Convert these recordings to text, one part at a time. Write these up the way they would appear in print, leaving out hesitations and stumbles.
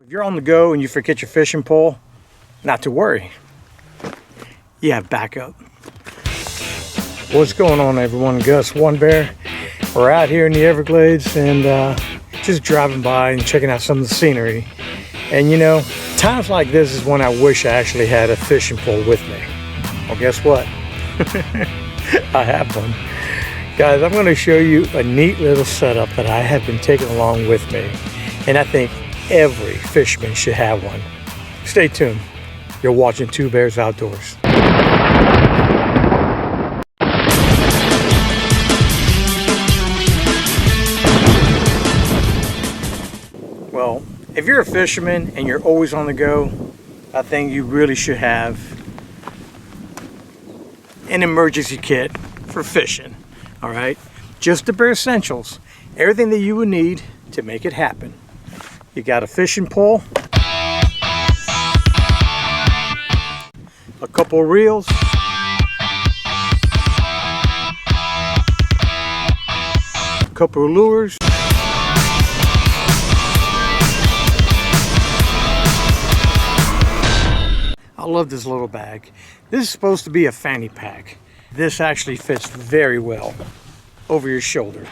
If you're on the go and you forget your fishing pole, not to worry. You have backup. What's going on, everyone? Gus One Bear. We're out here in the Everglades and just driving by and checking out some of the scenery. And you know, times like this is when I wish I actually had a fishing pole with me. Well, guess what? I have one. Guys, I'm going to show you a neat little setup that I have been taking along with me. And I think every fisherman should have one. Stay tuned. You're watching Two Bears Outdoors. Well, if you're a fisherman and you're always on the go, I think you really should have an emergency kit for fishing. All right, just the bare essentials, everything that you would need to make it happen. You got a fishing pole, a couple of reels, a couple of lures, I love this little bag. This is supposed to be a fanny pack. This actually fits very well over your shoulder.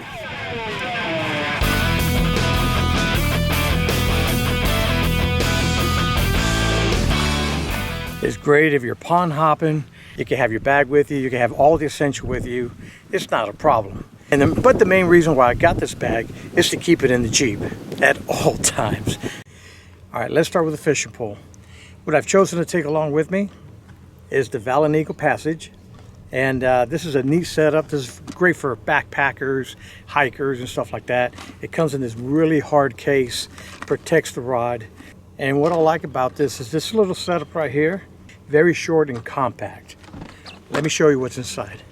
It's great if you're pond hopping. You can have your bag with you. You can have all the essential with you. It's not a problem. But the main reason why I got this bag is to keep it in the Jeep at all times. All right, let's start with the fishing pole. What I've chosen to take along with me is the Vanlent Eagle Passage. And this is a neat setup. This is great for backpackers, hikers, and stuff like that. It comes in this really hard case, protects the rod. And what I like about this is this little setup right here, very short and compact. Let me show you what's inside.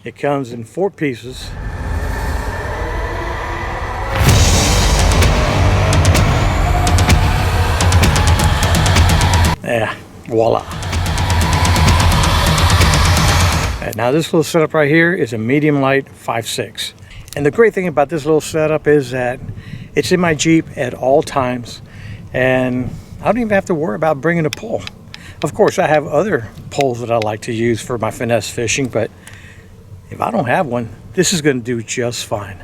It comes in 4 pieces. Yeah, voila. And now this little setup right here is a medium light 5.6. And the great thing about this little setup is that it's in my Jeep at all times. And I don't even have to worry about bringing a pole. Of course, I have other poles that I like to use for my finesse fishing, but if I don't have one, this is going to do just fine.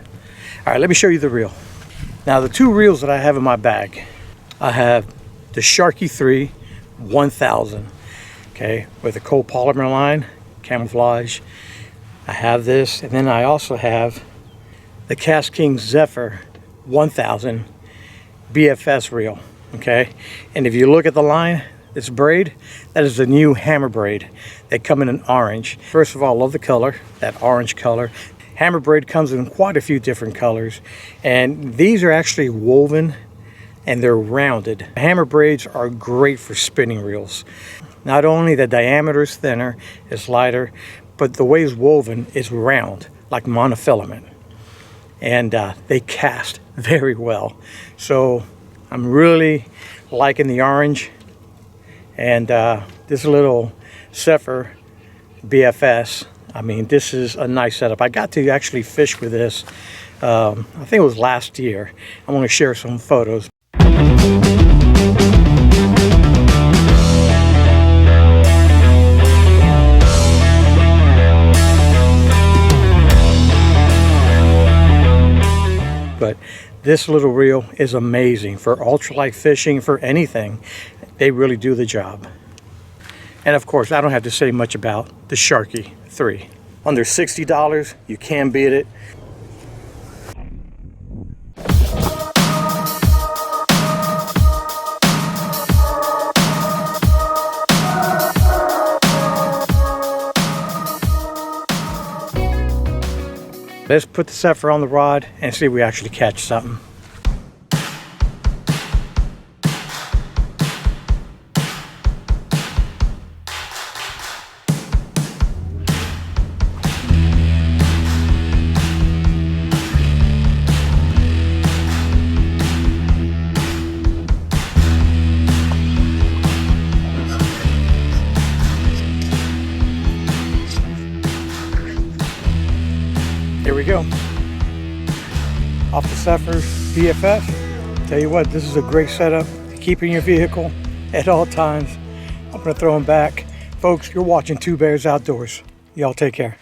All right, let me show you the reel. Now, the 2 reels that I have in my bag, I have the Sharky 3 1000, okay, with a copolymer line, camouflage. I have this, and then I also have the KastKing Zephr 1000 BSF reel, okay. And if you look at the line, this braid, that is the new hammer braid. They come in an orange. First of all, I love the color, that orange color. Hammer braid comes in quite a few different colors, and these are actually woven and they're rounded. Hammer braids are great for spinning reels. Not only the diameter is thinner, it's lighter, but the way it's woven is round, like monofilament. And they cast very well. So I'm really liking the orange. And this little Zephr BSF, I mean, this is a nice setup. I got to actually fish with this, I think it was last year. I'm gonna share some photos. But this little reel is amazing for ultralight fishing, for anything. They really do the job. And of course, I don't have to say much about the Sharky 3. Under $60, you can't beat it. Let's put the Zephr on the rod and see if we actually catch something. Here we go. Off the Zephr BSF. Tell you what, this is a great setup to keep in your vehicle at all times. I'm going to throw them back. Folks, you're watching Two Bears Outdoors. Y'all take care.